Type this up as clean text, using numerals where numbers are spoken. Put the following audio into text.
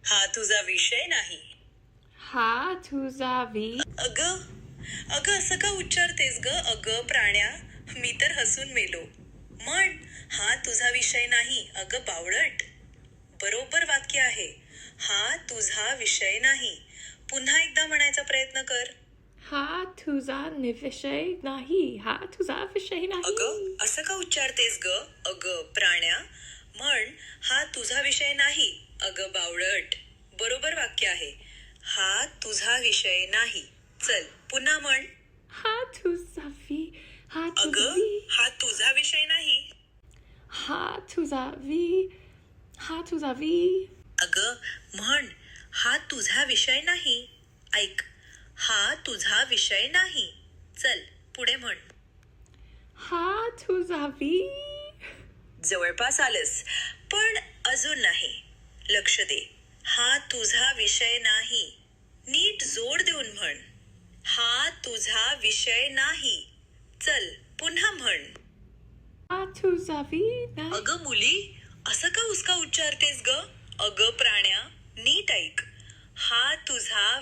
हा तुझा विषय नाही. हा तुझा अगं अगं असं का उच्चारतेस ग अगं प्राण्या? मी तर हसून मेलो. म्हण, हा तुझा विषय नाही अगं बावळट. बरोबर वाक्य आहे. हा तुझा विषय नाही. पुन्हा एकदा म्हणायचा प्रयत्न कर. हा तुझा विषय नाही. हा तुझा विषय नाही. अगं असं का उच्चारतेस ग अगं प्राण्या? म्हण, हा तुझा विषय नाही अगं बावळट. बरोबर वाक्य आहे. हा तुझा विषय नाही. चल पुन्हा म्हण. हा तुझा हा तुझा अगं हा तुझा विषय नाही. हा तुझा हा तुझा अगं म्हण, हा तुझा विषय नाही. ऐक, हा तुझा विषय नाही. चल पुढे म्हण. हा तुझा जवळपास आलंस, पण अजून नाही. लक्ष दे. हा तुझा विषय नाही. नीट जोड देऊन म्हण. हा तुझा विषय नाही. चल पुन्हा म्हण. हा तुझा अगं मुली, असं का उसका उच्चारतेस ग अगं प्राण्या? नीट ऐक. हा तुझा